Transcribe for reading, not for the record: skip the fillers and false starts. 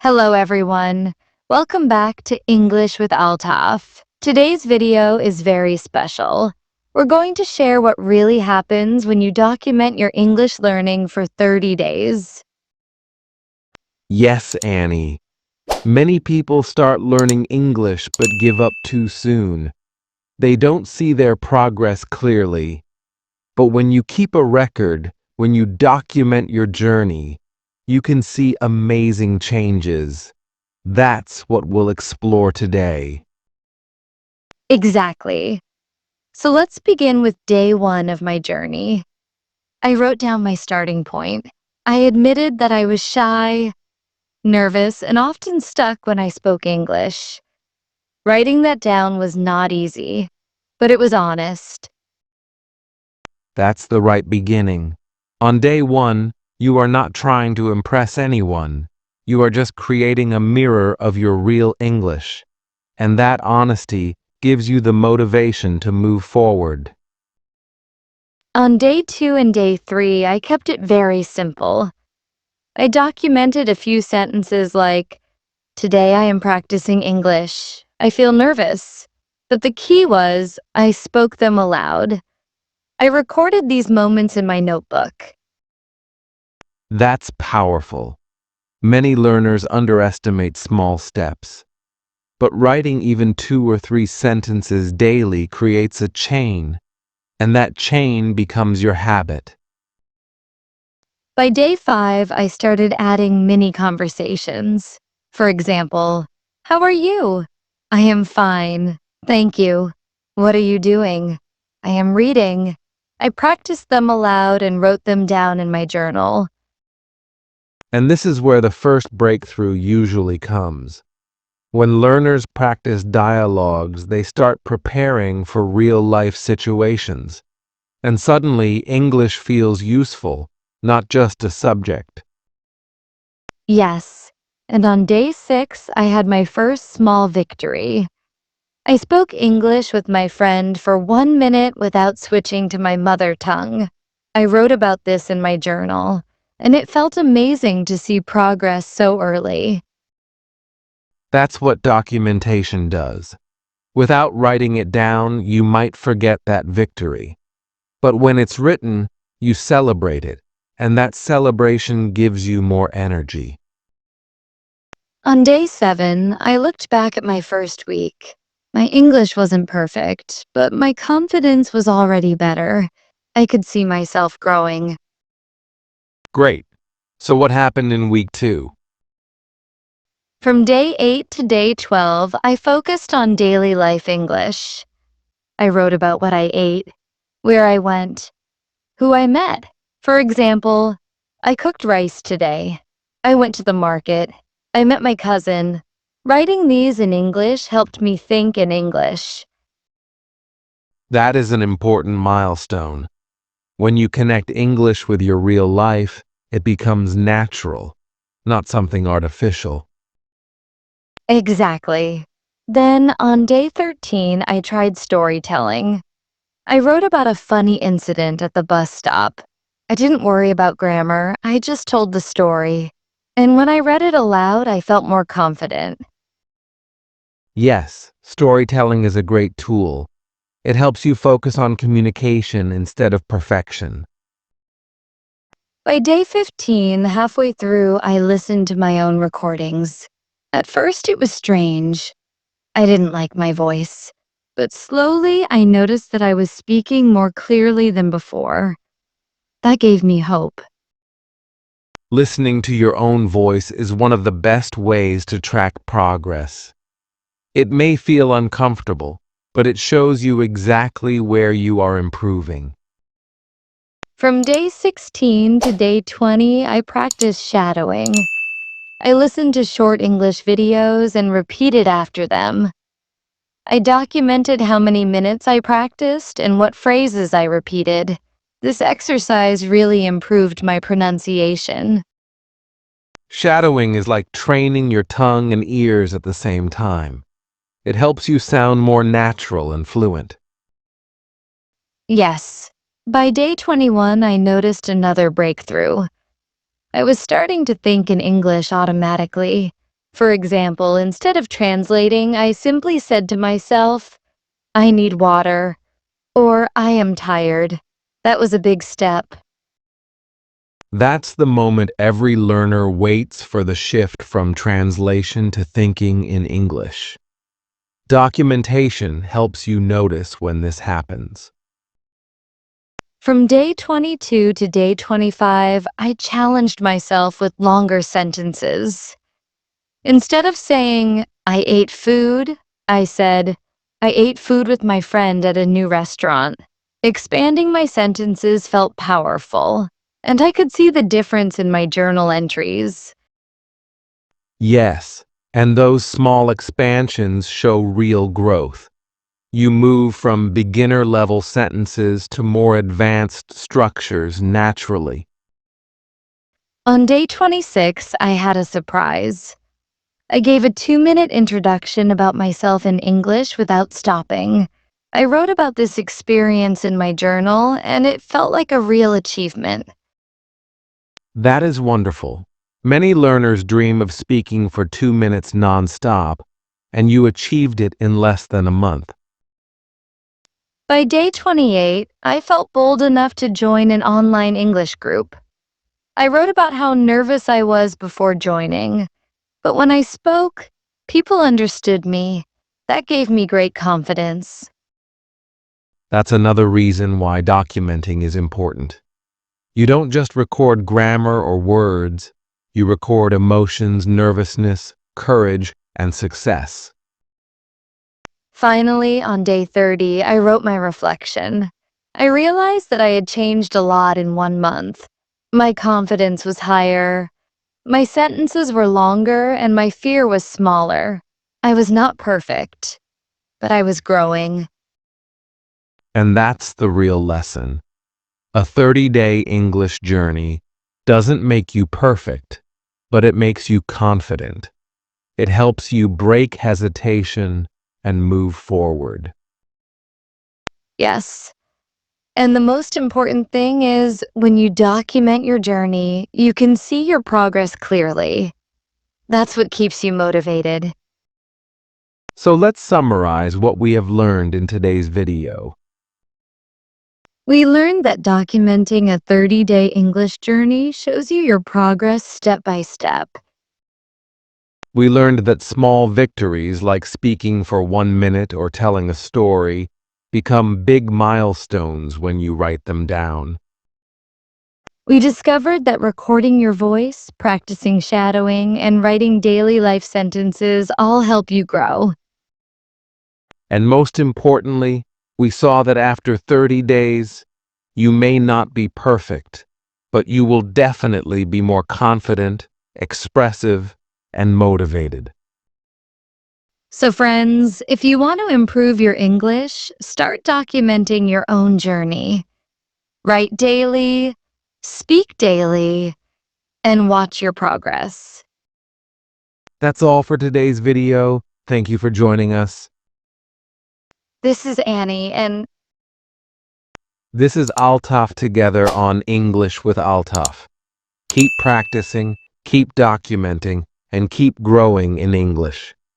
Hello everyone. Welcome back to English with Altaf. Today's video is very special. We're going to share what really happens when you document your English learning for 30 days. Yes, Annie. Many people start learning English but give up too soon. They don't see their progress clearly. But when you keep a record, when you document your journey, you can see amazing changes. That's what we'll explore today. Exactly. So let's begin with day 1 of my journey. I wrote down my starting point. I admitted that I was shy, nervous, and often stuck when I spoke English. Writing that down was not easy, but it was honest. That's the right beginning. On day 1, you are not trying to impress anyone. You are just creating a mirror of your real English. And that honesty gives you the motivation to move forward. On day 2 and day 3, I kept it very simple. I documented a few sentences like, "Today I am practicing English. I feel nervous." But the key was, I spoke them aloud. I recorded these moments in my notebook. That's powerful. Many learners underestimate small steps. But writing even 2 or 3 sentences daily creates a chain, and that chain becomes your habit. By day 5, I started adding mini conversations. For example, "How are you?" "I am fine. Thank you." "What are you doing?" "I am reading." I practiced them aloud and wrote them down in my journal. And this is where the first breakthrough usually comes. When learners practice dialogues, they start preparing for real-life situations. And suddenly, English feels useful, not just a subject. Yes, and on day 6, I had my first small victory. I spoke English with my friend for 1 minute without switching to my mother tongue. I wrote about this in my journal, and it felt amazing to see progress so early. That's what documentation does. Without writing it down, you might forget that victory. But when it's written, you celebrate it, and that celebration gives you more energy. On day 7, I looked back at my first week. My English wasn't perfect, but my confidence was already better. I could see myself growing. Great. So what happened in week 2? From day 8 to day 12, I focused on daily life English. I wrote about what I ate, where I went, who I met. For example, "I cooked rice today." "I went to the market." "I met my cousin." Writing these in English helped me think in English. That is an important milestone. When you connect English with your real life, it becomes natural, not something artificial. Exactly. Then on day 13, I tried storytelling. I wrote about a funny incident at the bus stop. I didn't worry about grammar, I just told the story. And when I read it aloud, I felt more confident. Yes, storytelling is a great tool. It helps you focus on communication instead of perfection. By day 15, halfway through, I listened to my own recordings. At first, it was strange. I didn't like my voice. But slowly, I noticed that I was speaking more clearly than before. That gave me hope. Listening to your own voice is one of the best ways to track progress. It may feel uncomfortable, but it shows you exactly where you are improving. From day 16 to day 20, I practiced shadowing. I listened to short English videos and repeated after them. I documented how many minutes I practiced and what phrases I repeated. This exercise really improved my pronunciation. Shadowing is like training your tongue and ears at the same time. It helps you sound more natural and fluent. Yes. By day 21, I noticed another breakthrough. I was starting to think in English automatically. For example, instead of translating, I simply said to myself, I need water, or I am tired. That was a big step. That's the moment every learner waits for the shift from translation to thinking in English. Documentation helps you notice when this happens. From day 22 to day 25, I challenged myself with longer sentences. Instead of saying, I ate food, I said, I ate food with my friend at a new restaurant. Expanding my sentences felt powerful, and I could see the difference in my journal entries. Yes, and those small expansions show real growth. You move from beginner-level sentences to more advanced structures naturally. On day 26, I had a surprise. I gave a 2-minute introduction about myself in English without stopping. I wrote about this experience in my journal, and it felt like a real achievement. That is wonderful. Many learners dream of speaking for 2 minutes nonstop, and you achieved it in less than a month. By day 28, I felt bold enough to join an online English group. I wrote about how nervous I was before joining, but when I spoke, people understood me. That gave me great confidence. That's another reason why documenting is important. You don't just record grammar or words, you record emotions, nervousness, courage, and success. Finally, on day 30, I wrote my reflection. I realized that I had changed a lot in 1 month. My confidence was higher, my sentences were longer, and my fear was smaller. I was not perfect, but I was growing. And that's the real lesson. A 30-day English journey doesn't make you perfect, but it makes you confident. It helps you break hesitation and move forward. Yes. And the most important thing is when you document your journey, you can see your progress clearly. That's what keeps you motivated. So let's summarize what we have learned in today's video. We learned that documenting a 30-day English journey shows you your progress step by step. We learned that small victories like speaking for 1 minute or telling a story become big milestones when you write them down. We discovered that recording your voice, practicing shadowing, and writing daily life sentences all help you grow. And most importantly, we saw that after 30 days, you may not be perfect, but you will definitely be more confident, expressive, and motivated. So friends, if you want to improve your English, start documenting your own journey. Write daily, speak daily, and watch your progress. That's all for today's video. Thank you for joining us. This is Annie, and This is Altaf together on English with Altaf. Keep practicing, keep documenting, and keep growing in English.